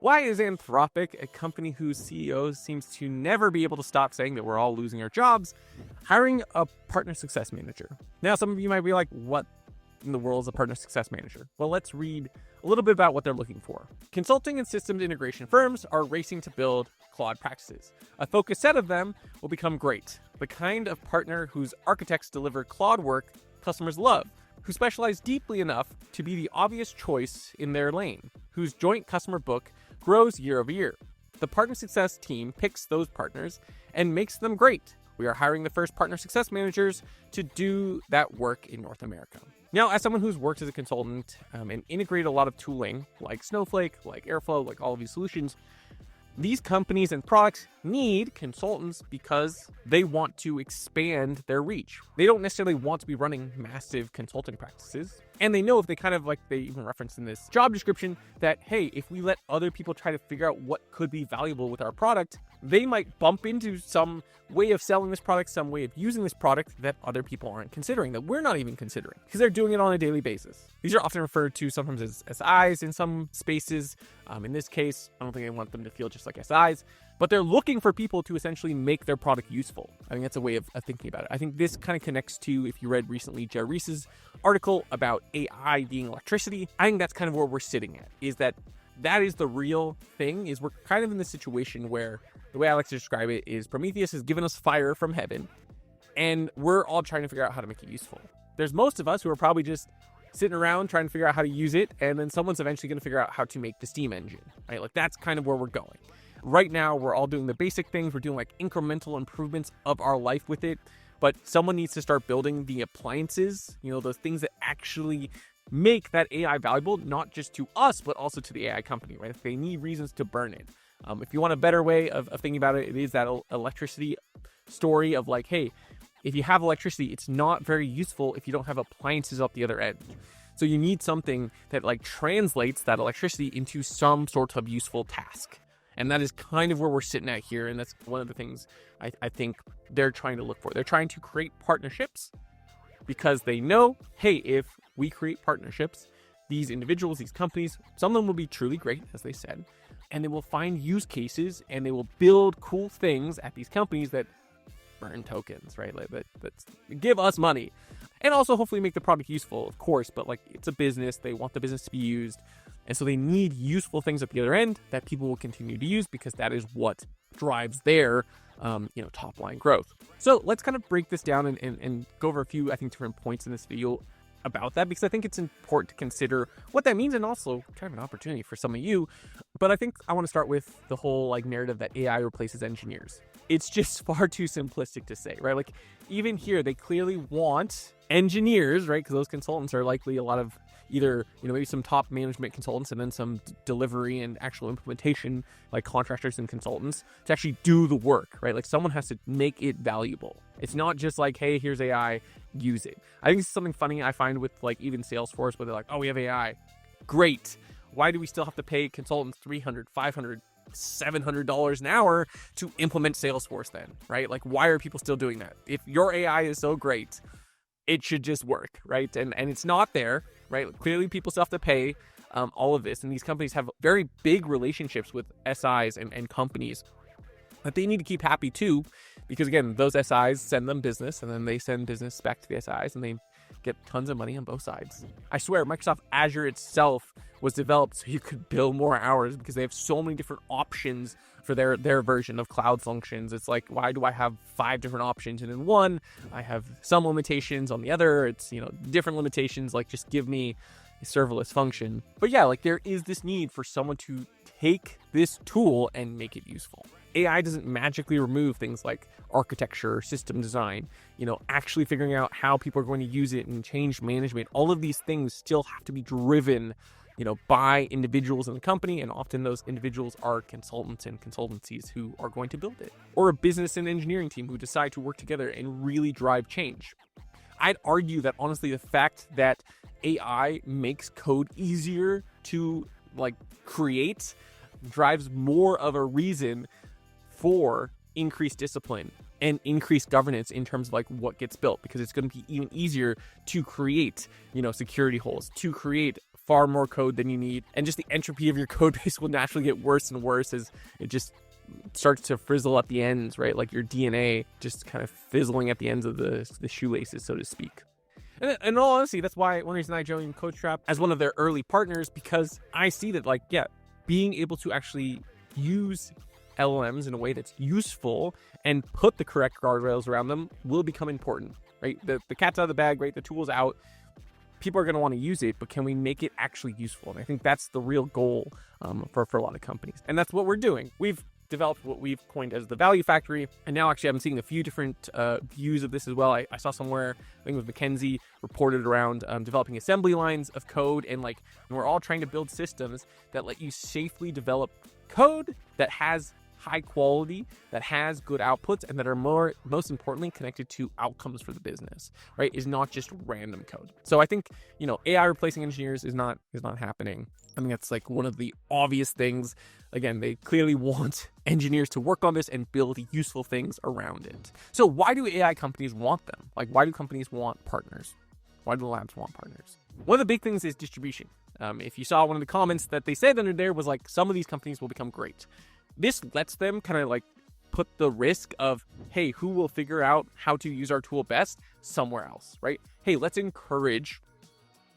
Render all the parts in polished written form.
Why is Anthropic, a company whose CEO seems to never be able to stop saying that we're all losing our jobs, hiring a partner success manager? Now, some of you might be like, what in the world is a partner success manager? Well, let's read a little bit about what they're looking for. Consulting and systems integration firms are racing to build Claude practices. A focused set of them will become great, the kind of partner whose architects deliver Claude work customers love, who specialize deeply enough to be the obvious choice in their lane, whose joint customer book grows year over year. The partner success team picks those partners and makes them great. We are hiring the first partner success managers to do that work in North America. Now, as someone who's worked as a consultant and integrated a lot of tooling like Snowflake, like Airflow, like all of these solutions, these companies and products need consultants because they want to expand their reach. They don't necessarily want to be running massive consulting practices. And they know if they they even reference in this job description that, hey, if we let other people try to figure out what could be valuable with our product, they might bump into some way of selling this product, some way of using this product that other people aren't considering, that we're not even considering, because they're doing it on a daily basis. These are often referred to sometimes as SIs in some spaces. In this case, I don't think I want them to feel just like SIs, but they're looking for people to essentially make their product useful. I think that's a way of thinking about it. I think this kind of connects to, if you read recently Jerry Reese's article about AI being electricity, I think that's kind of where we're sitting at, is that is the real thing, is we're kind of in this situation where the way I like to describe it is Prometheus has given us fire from heaven, and we're all trying to figure out how to make it useful. There's most of us who are probably just sitting around trying to figure out how to use it, and then someone's eventually going to figure out how to make the steam engine, right? Like, that's kind of where we're going. Right now, we're all doing the basic things. We're doing like incremental improvements of our life with it, but someone needs to start building the appliances, those things that actually make that AI valuable, not just to us, but also to the AI company, right? If they need reasons to burn it. If you want a better way of thinking about it, it is that electricity story of like, hey, if you have electricity, it's not very useful if you don't have appliances up the other end. So you need something that like translates that electricity into some sort of useful task. And that is kind of where we're sitting at here. And that's one of the things I think they're trying to look for. They're trying to create partnerships because they know, hey, if we create partnerships, these individuals, these companies, some of them will be truly great, as they said, and they will find use cases and they will build cool things at these companies that burn tokens, right? Like that give us money. And also hopefully make the product useful, of course, but like it's a business, they want the business to be used. And so they need useful things at the other end that people will continue to use because that is what drives their top line growth. So let's kind of break this down and go over a few, I think, different points in this video about that, because I think it's important to consider what that means and also kind of an opportunity for some of you. But I think I want to start with the whole like narrative that AI replaces engineers. It's just far too simplistic to say, right? Like even here, they clearly want engineers, right? Because those consultants are likely a lot of either, maybe some top management consultants and then some delivery and actual implementation, like contractors and consultants, to actually do the work, right? Like someone has to make it valuable. It's not just like, hey, here's AI, use it. I think it's something funny I find with like even Salesforce, where they're like, oh, we have AI. Great. Why do we still have to pay consultants $300, $500, $700 an hour to implement Salesforce then, right? Like, why are people still doing that? If your AI is so great, it should just work, right? And it's not there, right? Clearly, people still have to pay all of this. And these companies have very big relationships with SIs and companies that they need to keep happy too, because again, those SIs send them business and then they send business back to the SIs and they get tons of money on both sides. I swear, Microsoft Azure itself was developed so you could bill more hours because they have so many different options for their version of cloud functions. It's like, why do I have 5 different options? And in one, I have some limitations. On the other, it's, different limitations. Like, just give me a serverless function. But yeah, like there is this need for someone to take this tool and make it useful. AI doesn't magically remove things like architecture, system design, actually figuring out how people are going to use it and change management. All of these things still have to be driven, by individuals in the company. And often those individuals are consultants and consultancies who are going to build it, or a business and engineering team who decide to work together and really drive change. I'd argue that honestly, the fact that AI makes code easier to create drives more of a reason for increased discipline and increased governance in terms of what gets built, because it's going to be even easier to create, security holes, to create far more code than you need. And just the entropy of your code base will naturally get worse and worse as it just starts to frizzle at the ends, right? Like your DNA just kind of fizzling at the ends of the shoelaces, so to speak. And in all honesty, that's why one reason I joined CodeStrap as one of their early partners, because I see that, like, yeah, being able to actually use LLMs in a way that's useful and put the correct guardrails around them will become important, right? The cat's out of the bag, right? The tool's out. People are going to want to use it, but can we make it actually useful? And I think that's the real goal for a lot of companies. And that's what we're doing. We've developed what we've coined as the value factory. And now actually I'm seeing a few different views of this as well. I saw somewhere, I think it was McKinsey, reported around developing assembly lines of code. And like, we're all trying to build systems that let you safely develop code that has high quality, that has good outputs, and that are most importantly connected to outcomes for the business, right? Is not just random code. So I think, AI replacing engineers is not happening. I think that's like one of the obvious things. Again, they clearly want engineers to work on this and build useful things around it. So why do AI companies want them? Like, why do companies want partners? Why do labs want partners? One of the big things is distribution. If you saw one of the comments that they said under there was like, some of these companies will become great. This lets them kind of like put the risk of, hey, who will figure out how to use our tool best somewhere else, right? Hey, let's encourage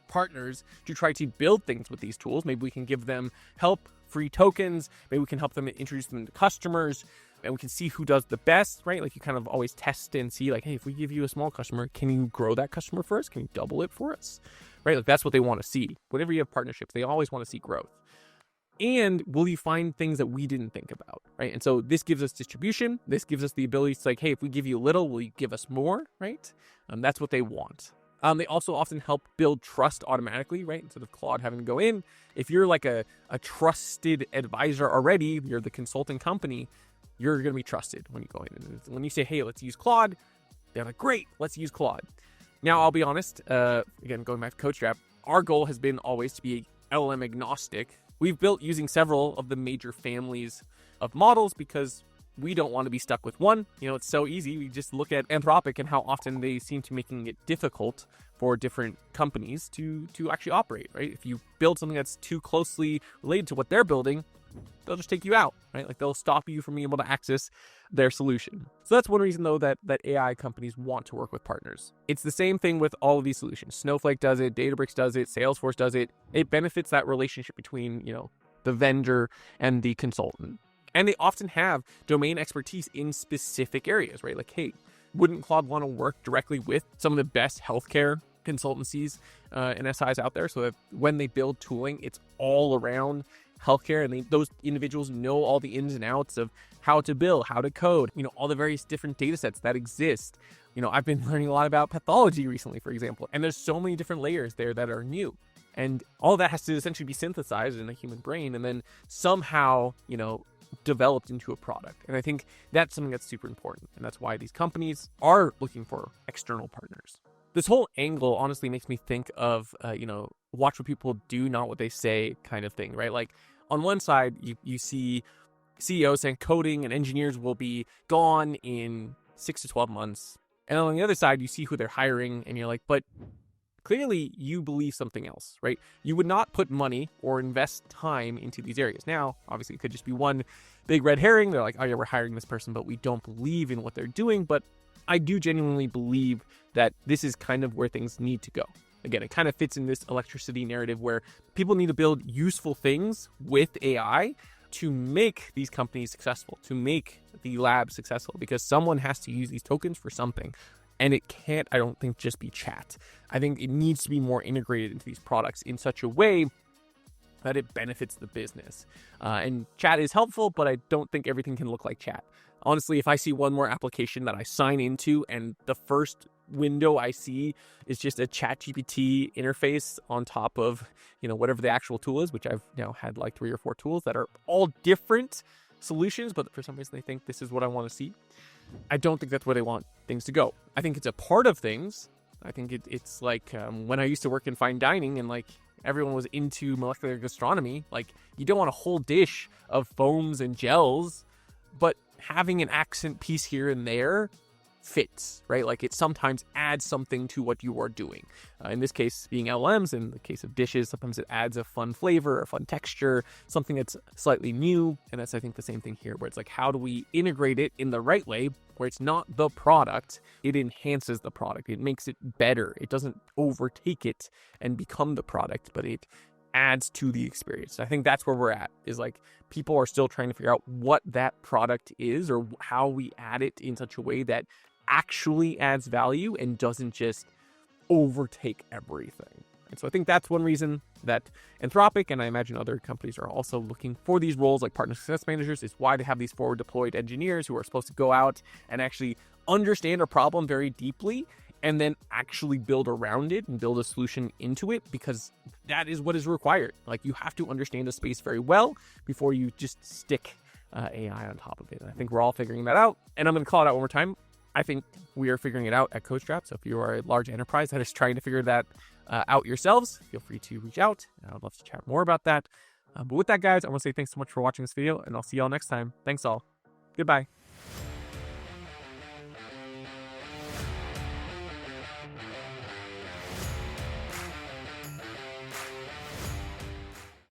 partners to try to build things with these tools. Maybe we can give them help, free tokens. Maybe we can help them introduce them to customers, and we can see who does the best, right? Like, you kind of always test and see, like, hey, if we give you a small customer, can you grow that customer for us? Can you double it for us, right? Like, that's what they want to see. Whenever you have partnerships, they always want to see growth. And will you find things that we didn't think about, right? And so this gives us distribution. This gives us the ability to, like, hey, if we give you a little, will you give us more, right? That's what they want. They also often help build trust automatically, right? Instead of Claude having to go in. If you're like a trusted advisor already, you're the consulting company, you're going to be trusted when you go in. And when you say, hey, let's use Claude, they're like, great, let's use Claude. Now, I'll be honest, again, going back to CodeStrap, our goal has been always to be LLM agnostic. We've built using several of the major families of models because we don't want to be stuck with one. It's so easy. We just look at Anthropic and how often they seem to making it difficult for different companies to actually operate, right? If you build something that's too closely related to what they're building, they'll just take you out, right? Like, they'll stop you from being able to access their solution. So that's one reason, though, that AI companies want to work with partners. It's the same thing with all of these solutions. Snowflake does it, Databricks does it, Salesforce does it. It benefits that relationship between, the vendor and the consultant. And they often have domain expertise in specific areas, right? Like, hey, wouldn't Claude want to work directly with some of the best healthcare consultancies and SIs out there, so that when they build tooling, it's all around healthcare, and those individuals know all the ins and outs of how to build, how to code, all the various different data sets that exist. I've been learning a lot about pathology recently, for example, and there's so many different layers there that are new. And all that has to essentially be synthesized in a human brain and then somehow, developed into a product. And I think that's something that's super important. And that's why these companies are looking for external partners. This whole angle honestly makes me think of, watch what people do, not what they say kind of thing, right? Like, on one side, you see CEOs saying coding and engineers will be gone in 6 to 12 months. And on the other side, you see who they're hiring and you're like, but clearly you believe something else, right? You would not put money or invest time into these areas. Now, obviously, it could just be one big red herring. They're like, oh yeah, we're hiring this person, but we don't believe in what they're doing. But I do genuinely believe that this is kind of where things need to go. Again, it kind of fits in this electricity narrative where people need to build useful things with AI to make these companies successful, to make the lab successful, because someone has to use these tokens for something. And it can't, I don't think, just be chat. I think it needs to be more integrated into these products in such a way that it benefits the business. And chat is helpful, but I don't think everything can look like chat. Honestly, if I see one more application that I sign into and the first window I see is just a ChatGPT interface on top of, whatever the actual tool is, which I've now had like 3 or 4 tools that are all different solutions, but for some reason they think this is what I want to see. I don't think that's where they want things to go. I think it's a part of things. I think it's like when I used to work in fine dining and like everyone was into molecular gastronomy, like you don't want a whole dish of foams and gels, but having an accent piece here and there fits, right? Like it sometimes adds something to what you are doing. In this case, being LLMs, in the case of dishes, sometimes it adds a fun flavor, a fun texture, something that's slightly new. And that's, I think, the same thing here, where it's like, how do we integrate it in the right way, where it's not the product, it enhances the product, it makes it better, it doesn't overtake it and become the product, but it adds to the experience. I think that's where we're at, is like people are still trying to figure out what that product is or how we add it in such a way that actually adds value and doesn't just overtake everything. And so I think that's one reason that Anthropic, and I imagine other companies, are also looking for these roles like partner success managers, is why they have these forward deployed engineers who are supposed to go out and actually understand a problem very deeply and then actually build around it and build a solution into it, because that is what is required. Like, you have to understand the space very well before you just stick AI on top of it. And I think we're all figuring that out. And I'm going to call it out one more time. I think we are figuring it out at CodeStrap. So if you are a large enterprise that is trying to figure that out yourselves, feel free to reach out. I would love to chat more about that. But with that, guys, I want to say thanks so much for watching this video, and I'll see y'all next time. Thanks all. Goodbye.